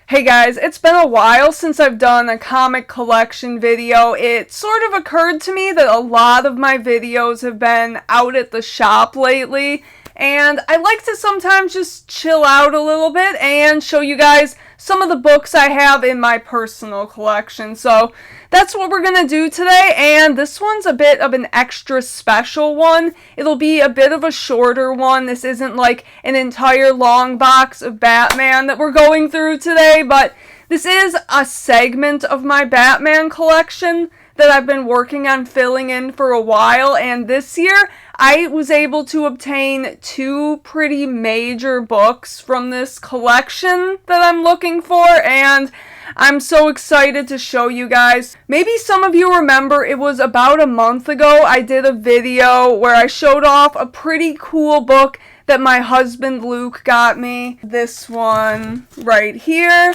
Hey guys, it's been a while since I've done a comic collection video. It sort of occurred to me that a lot of my videos have been out at the shop lately, and I like to sometimes just chill out a little bit and show you guys some of the books I have in my personal collection. So that's what we're gonna do today, and this one's a bit of an extra special one. It'll be a bit of a shorter one. This isn't like an entire long box of Batman that we're going through today, but this is a segment of my Batman collection that I've been working on filling in for a while, and this year I was able to obtain two pretty major books from this collection that I'm looking for, and I'm so excited to show you guys. Maybe some of you remember it was about a month ago I did a video where I showed off a pretty cool book that my husband Luke got me. This one right here.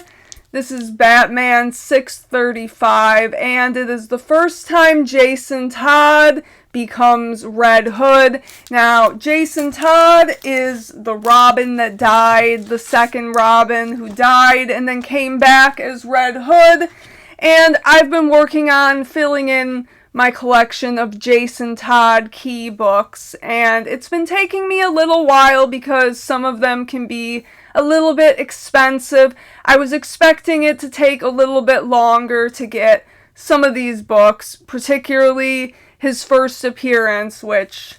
This is Batman 635, and it is the first time Jason Todd becomes Red Hood. Now, Jason Todd is the Robin that died, the second Robin who died and then came back as Red Hood, and I've been working on filling in my collection of Jason Todd key books, and it's been taking me a little while because some of them can be a little bit expensive. I was expecting it to take a little bit longer to get some of these books, particularly his first appearance, which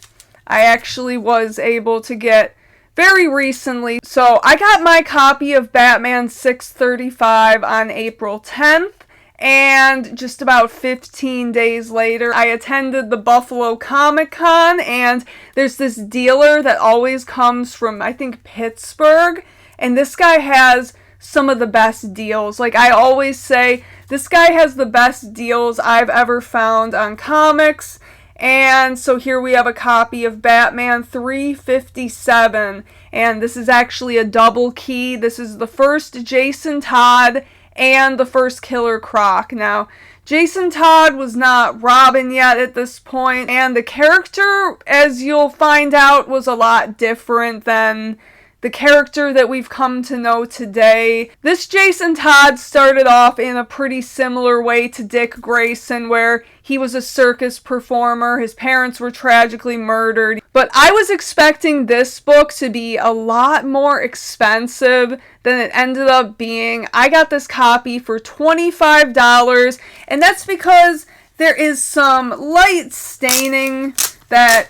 I actually was able to get very recently. So I got my copy of Batman 635 on April 10th. And just about 15 days later, I attended the Buffalo Comic Con, and there's this dealer that always comes from, I think, Pittsburgh, and this guy has some of the best deals. Like, I always say, this guy has the best deals I've ever found on comics, and so here we have a copy of Batman 357, and this is actually a double key. This is the first Jason Todd and the first Killer Croc. Now, Jason Todd was not Robin yet at this point, and the character, as you'll find out, was a lot different than the character that we've come to know today. This Jason Todd started off in a pretty similar way to Dick Grayson, where he was a circus performer. His parents were tragically murdered. But I was expecting this book to be a lot more expensive than it ended up being. I got this copy for $25, and that's because there is some light staining that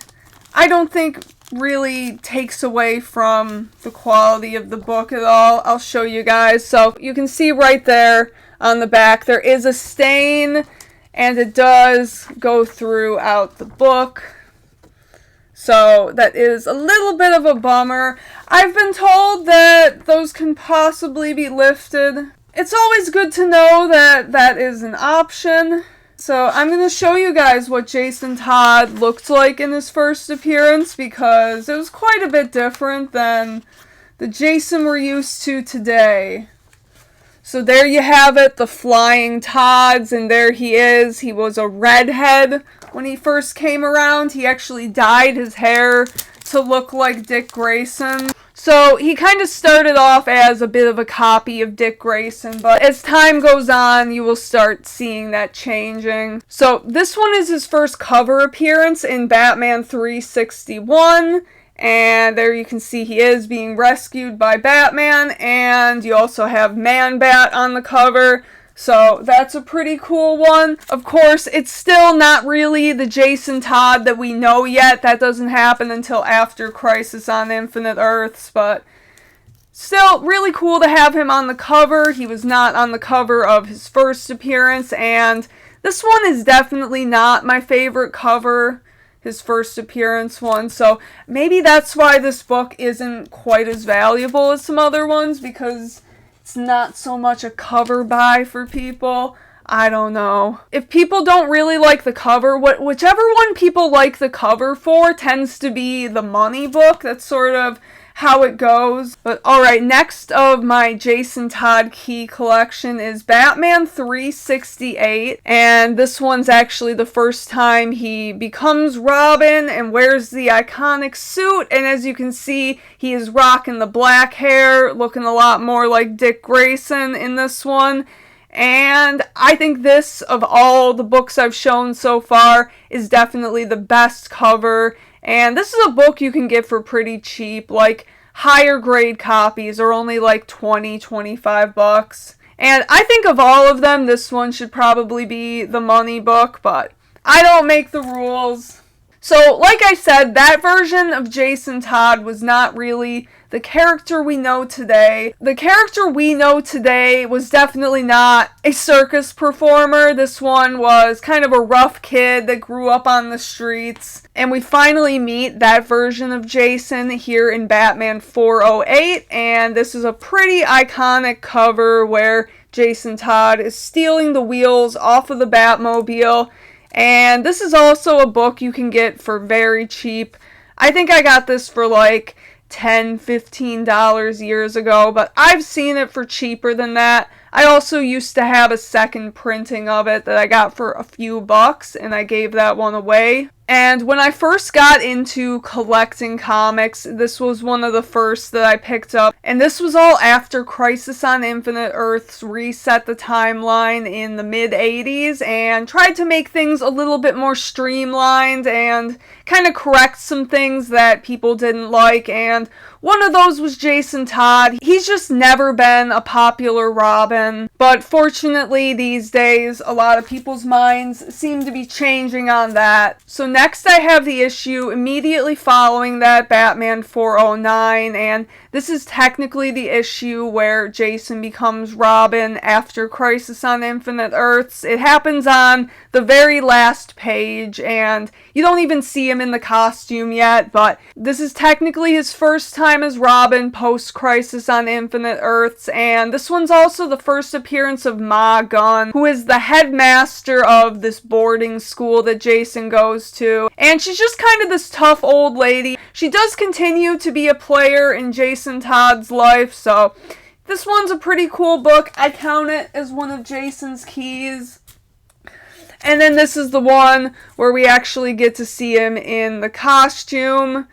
I don't think really takes away from the quality of the book at all. I'll show you guys. So you can see right there on the back there is a stain, and it does go throughout the book. So that is a little bit of a bummer. I've been told that those can possibly be lifted. It's always good to know that that is an option. So I'm going to show you guys what Jason Todd looked like in his first appearance, because it was quite a bit different than the Jason we're used to today. So there you have it, the Flying Todds, and there he is. He was a redhead when he first came around. He actually dyed his hair to look like Dick Grayson. So he kind of started off as a bit of a copy of Dick Grayson, but as time goes on, you will start seeing that changing. So this one is his first cover appearance in Batman 361, and there you can see he is being rescued by Batman, and you also have Man-Bat on the cover. So that's a pretty cool one. Of course, it's still not really the Jason Todd that we know yet. That doesn't happen until after Crisis on Infinite Earths, but still really cool to have him on the cover. He was not on the cover of his first appearance, and this one is definitely not my favorite cover, his first appearance one, so maybe that's why this book isn't quite as valuable as some other ones, because it's not so much a cover buy for people. I don't know. If people don't really like the cover, whichever one people like the cover for tends to be the money book. That's sort of how it goes. But alright, next of my Jason Todd key collection is Batman 368, and this one's actually the first time he becomes Robin and wears the iconic suit, and as you can see, he is rocking the black hair, looking a lot more like Dick Grayson in this one. And I think this, of all the books I've shown so far, is definitely the best cover. And this is a book you can get for pretty cheap, like higher grade copies are only like 20-25 bucks. And I think of all of them, this one should probably be the money book, but I don't make the rules. So, like I said, that version of Jason Todd was not really the character we know today. The character we know today was definitely not a circus performer. This one was kind of a rough kid that grew up on the streets. And we finally meet that version of Jason here in Batman 408. And this is a pretty iconic cover where Jason Todd is stealing the wheels off of the Batmobile. And this is also a book you can get for very cheap. I think I got this for like $10-15 years ago, but I've seen it for cheaper than that. I also used to have a second printing of it that I got for a few bucks, and I gave that one away. And when I first got into collecting comics, this was one of the first that I picked up. And this was all after Crisis on Infinite Earths reset the timeline in the mid-80s and tried to make things a little bit more streamlined and kind of correct some things that people didn't like. And one of those was Jason Todd. He's just never been a popular Robin. But fortunately, these days, a lot of people's minds seem to be changing on that. So next I have the issue immediately following that, Batman 409, and this is technically the issue where Jason becomes Robin after Crisis on Infinite Earths. It happens on the very last page, and you don't even see him in the costume yet, but this is technically his first time as Robin post-Crisis on Infinite Earths, and this one's also the first appearance of Ma Gunn, who is the headmaster of this boarding school that Jason goes to, and she's just kind of this tough old lady. She does continue to be a player in Jason Todd's life, so this one's a pretty cool book. I count it as one of Jason's keys. And then this is the one where we actually get to see him in the costume.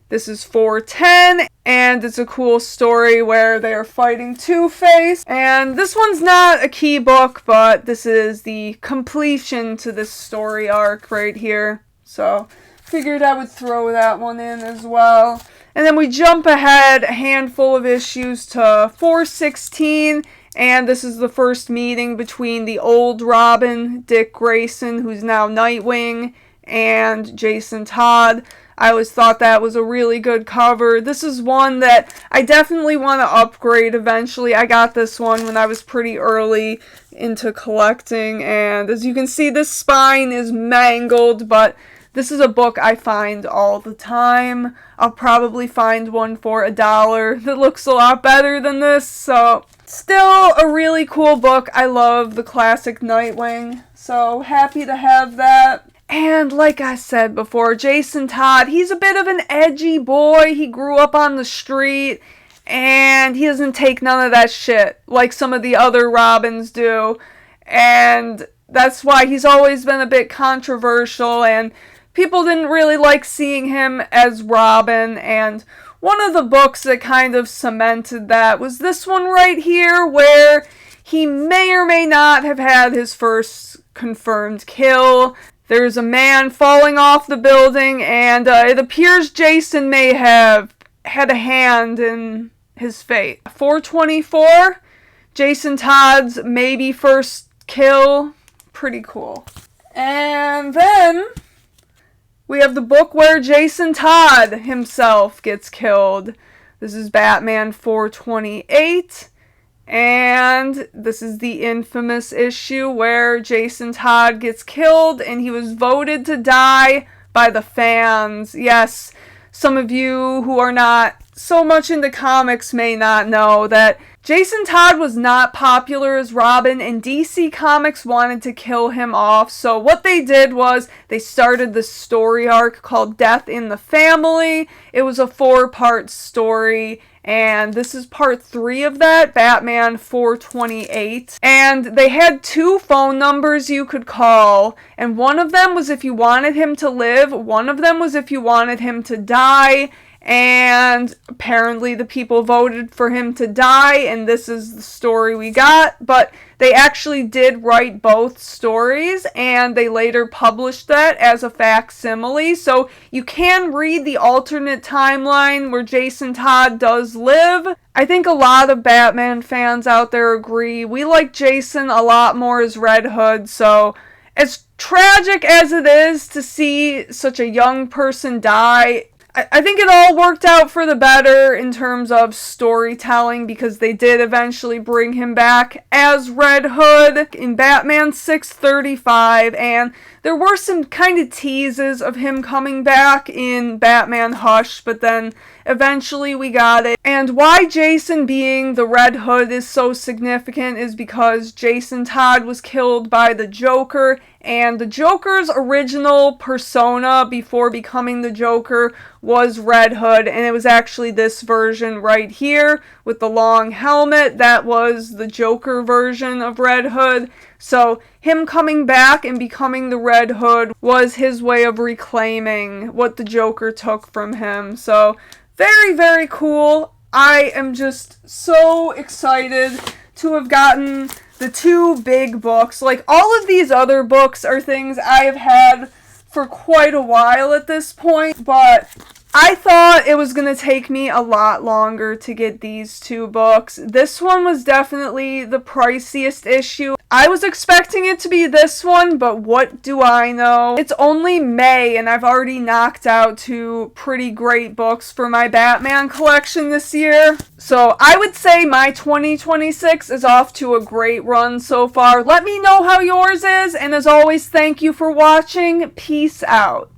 This is 410, and it's a cool story where they are fighting Two-Face. And this one's not a key book, but this is the completion to this story arc right here. So, figured I would throw that one in as well. And then we jump ahead a handful of issues to 416, and this is the first meeting between the old Robin, Dick Grayson, who's now Nightwing, and Jason Todd. I always thought that was a really good cover. This is one that I definitely want to upgrade eventually. I got this one when I was pretty early into collecting, and as you can see, this spine is mangled, but this is a book I find all the time. I'll probably find one for $1 that looks a lot better than this, so still a really cool book. I love the classic Nightwing, so happy to have that. And like I said before, Jason Todd, he's a bit of an edgy boy. He grew up on the street, and he doesn't take none of that shit like some of the other Robins do. And that's why he's always been a bit controversial, and people didn't really like seeing him as Robin. And one of the books that kind of cemented that was this one right here, where he may or may not have had his first confirmed kill. There's a man falling off the building, and it appears Jason may have had a hand in his fate. 424, Jason Todd's maybe first kill. Pretty cool. And then we have the book where Jason Todd himself gets killed. This is Batman 428. And this is the infamous issue where Jason Todd gets killed and he was voted to die by the fans. Yes, some of you who are not so much into comics may not know that Jason Todd was not popular as Robin, and DC Comics wanted to kill him off, so what they did was they started this story arc called Death in the Family. It was a 4-part story, and this is part 3 of that, Batman 428. And they had 2 phone numbers you could call, and one of them was if you wanted him to live, one of them was if you wanted him to die. And apparently the people voted for him to die, and this is the story we got. But they actually did write both stories, and they later published that as a facsimile. So you can read the alternate timeline where Jason Todd does live. I think a lot of Batman fans out there agree. We like Jason a lot more as Red Hood, so as tragic as it is to see such a young person die, I think it all worked out for the better in terms of storytelling, because they did eventually bring him back as Red Hood in Batman 635, and there were some kind of teases of him coming back in Batman Hush, but then eventually we got it. And why Jason being the Red Hood is so significant is because Jason Todd was killed by the Joker, and the Joker's original persona before becoming the Joker was Red Hood, and it was actually this version right here with the long helmet. That was the Joker version of Red Hood. So him coming back and becoming the Red Hood was his way of reclaiming what the Joker took from him. So very, very cool. I am just so excited to have gotten the 2 big books. Like, all of these other books are things I have had for quite a while at this point, but I thought it was going to take me a lot longer to get these 2 books. This one was definitely the priciest issue. I was expecting it to be this one, but what do I know? It's only May, and I've already knocked out 2 pretty great books for my Batman collection this year. So I would say my 2026 is off to a great run so far. Let me know how yours is, and as always, thank you for watching. Peace out.